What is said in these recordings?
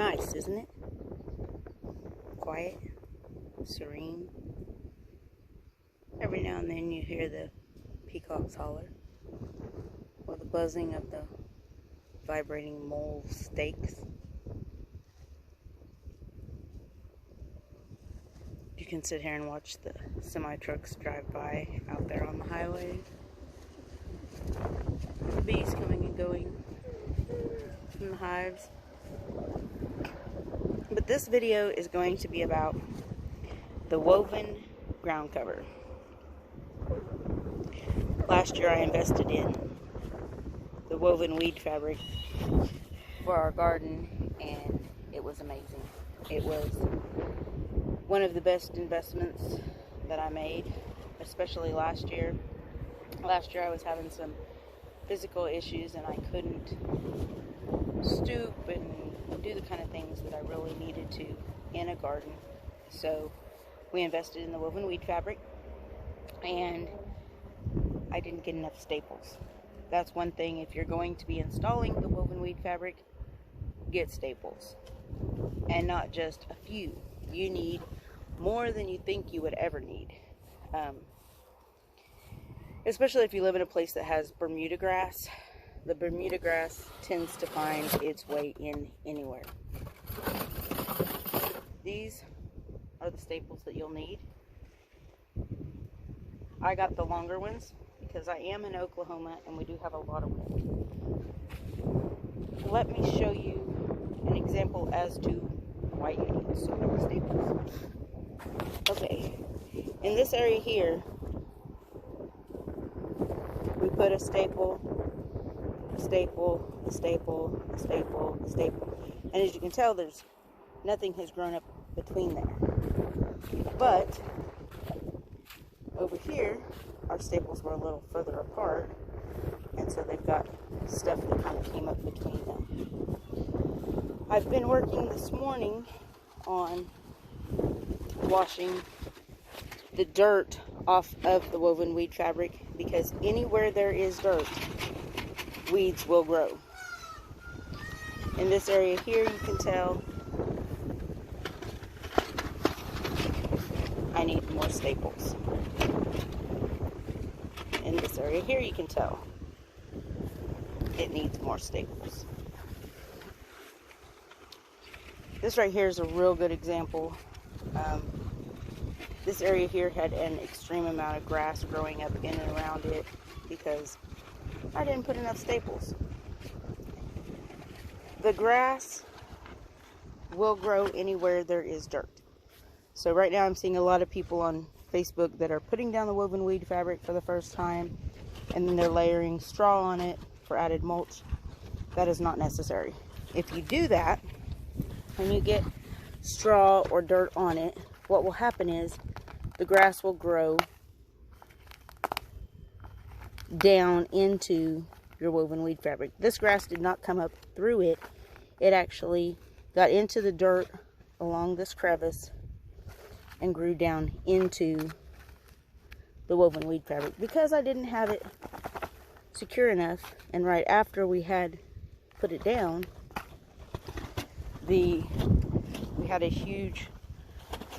Nice, isn't it? Quiet, serene. Every now and then you hear the peacocks holler, or the buzzing of the vibrating mole stakes. You can sit here and watch the semi-trucks drive by out there on the highway. The bees coming and going from the hives. But this video is going to be about the woven ground cover. Last year I invested in the woven weed fabric for our garden, and it was amazing. It was one of the best investments that I made, especially last year. Last year I was having some physical issues and I couldn't stoop and do the kind of things that I really needed to in a garden. So we invested in the woven weed fabric, and I didn't get enough staples. That's one thing. If you're going to be installing the woven weed fabric, get staples, and not just a few. You need more than you think you would ever need, especially if you live in a place that has Bermuda grass. The Bermuda grass tends to find its way in anywhere. These are the staples that you'll need. I got the longer ones because I am in Oklahoma and we do have a lot of wind. Let me show you an example as to why you need so many staples. Okay, in this area here, we put a staple, a staple, a staple, a staple, a staple. And as you can tell, nothing has grown up between there. But over here, our staples were a little further apart, and so they've got stuff that kind of came up between them. I've been working this morning on washing the dirt off of the woven weed fabric, because anywhere there is dirt, weeds will grow. In this area here, you can tell I need more staples. In this area here, you can tell it needs more staples. This right here is a real good example. This area here had an extreme amount of grass growing up in and around it because I didn't put enough staples. The grass will grow anywhere there is dirt. So right now I'm seeing a lot of people on Facebook that are putting down the woven weed fabric for the first time, and then they're layering straw on it for added mulch. That is not necessary. If you do that and you get straw or dirt on it, what will happen is the grass will grow down into your woven weed fabric. This grass did not come up through it. It actually got into the dirt along this crevice and grew down into the woven weed fabric because I didn't have it secure enough. And right after we had put it down, we had a huge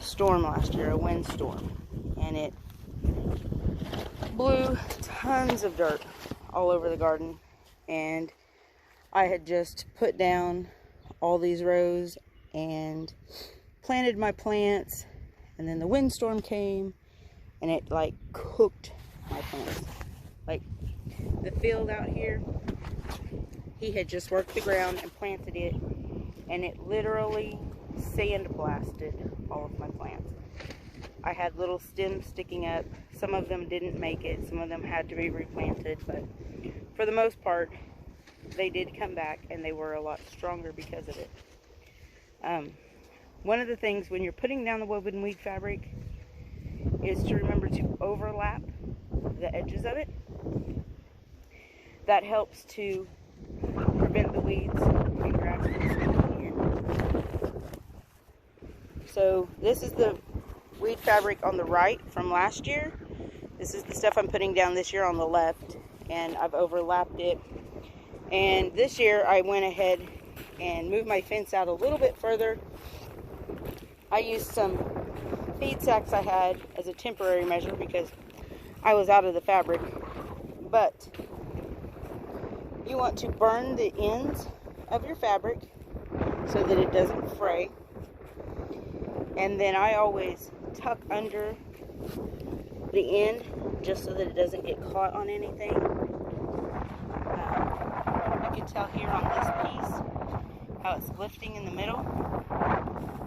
storm last year, a windstorm, and it blew tons of dirt all over the garden. And I had just put down all these rows and planted my plants, and then the windstorm came and it like cooked my plants. Like the field out here, he had just worked the ground and planted it, and it literally sandblasted all of my plants. I had little stems sticking up. Some of them didn't make it. Some of them had to be replanted, but for the most part, they did come back, and they were a lot stronger because of it. One of the things when you're putting down the woven weed fabric is to remember to overlap the edges of it. That helps to prevent the weeds and grass from sticking in. So this is the weed fabric on the right from last year. This is the stuff I'm putting down this year on the left, and I've overlapped it. And this year I went ahead and move my fence out a little bit further. I used some feed sacks I had as a temporary measure because I was out of the fabric. But you want to burn the ends of your fabric so that it doesn't fray. And then I always tuck under the end just so that it doesn't get caught on anything. You can tell here on this piece how it's lifting in the middle.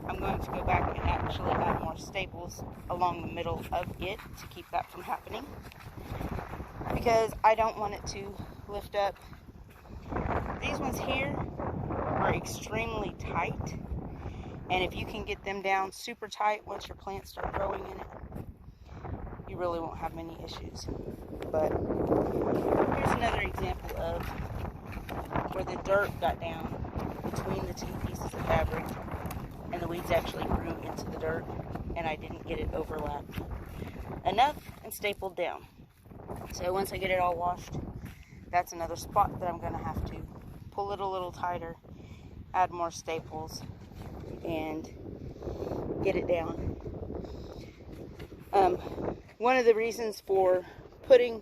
I'm going to go back and actually add more staples along the middle of it to keep that from happening, because I don't want it to lift up. These ones here are extremely tight, and if you can get them down super tight once your plants start growing in it, you really won't have many issues. But here's another example of where the dirt got down between the two pieces of fabric and the weeds actually grew into the dirt, and I didn't get it overlapped enough and stapled down. So once I get it all washed, that's another spot that I'm going to have to pull it a little tighter, add more staples, and get it down. One of the reasons for putting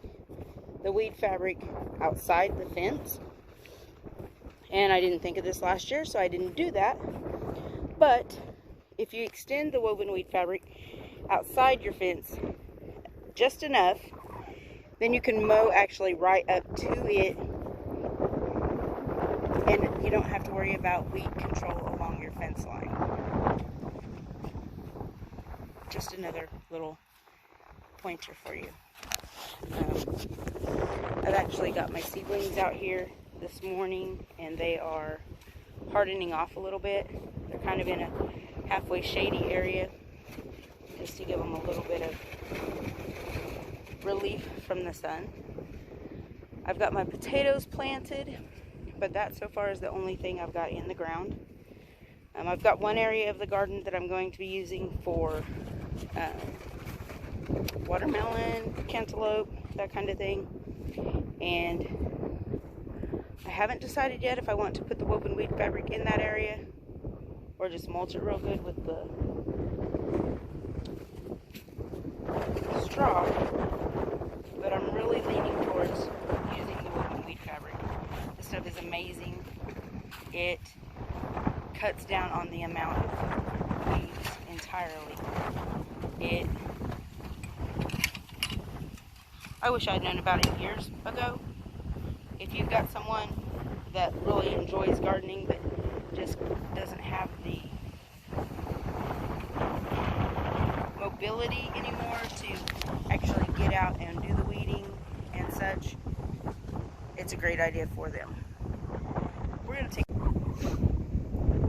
the weed fabric outside the fence, and I didn't think of this last year, so I didn't do that, but if you extend the woven weed fabric outside your fence just enough, then you can mow actually right up to it, and you don't have to worry about weed control along your fence line. Just another little pointer for you. I've actually got my seedlings out here this morning, and they are hardening off a little bit. They're kind of in a halfway shady area, just to give them a little bit of relief from the sun. I've got my potatoes planted, but that so far is the only thing I've got in the ground. I've got one area of the garden that I'm going to be using for watermelon, cantaloupe, that kind of thing. And I haven't decided yet if I want to put the woven weed fabric in that area or just mulch it real good with the straw. But I'm really leaning towards using the woven weed fabric. This stuff is amazing. It cuts down on the amount of weeds entirely. I wish I'd known about it years ago. If you've got someone that really enjoys gardening but just doesn't have the mobility anymore to actually get out and do the weeding and such, it's a great idea for them. We're going to take...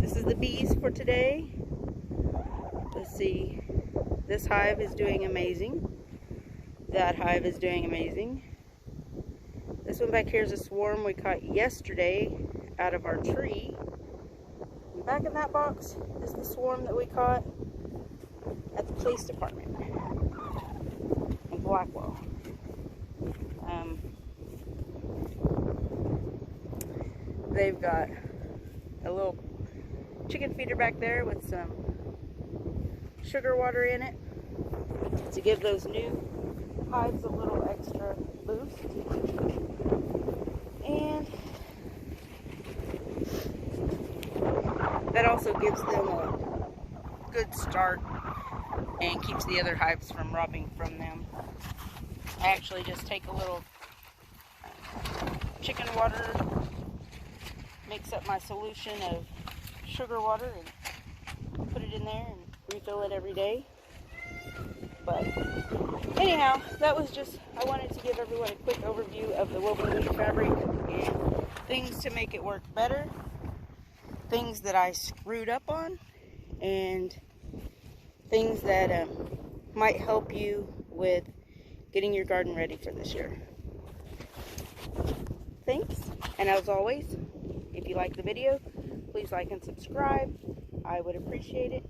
This is the bees for today. Let's see. This hive is doing amazing. That hive is doing amazing. This one back here is a swarm we caught yesterday out of our tree. And back in that box is the swarm that we caught at the police department in Blackwell. They've got a little chicken feeder back there with some sugar water in it to give those new hives a little extra boost. And that also gives them a good start and keeps the other hives from robbing from them. I actually just take a little chicken water, mix up my solution of sugar water and put it in there and refill it every day. But anyhow, that was just, I wanted to give everyone a quick overview of the woven weed fabric and things to make it work better, things that I screwed up on, and things that might help you with getting your garden ready for this year. Thanks, and as always, if you like the video, please like and subscribe. I would appreciate it.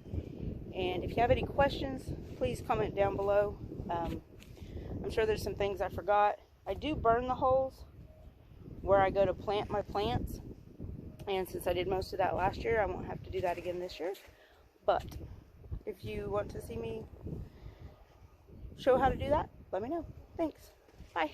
And if you have any questions, please comment down below. I'm sure there's some things I forgot. I do burn the holes where I go to plant my plants, And since I did most of that last year, I won't have to do that again this year. But if you want to see me show how to do that, let me know. Thanks. Bye.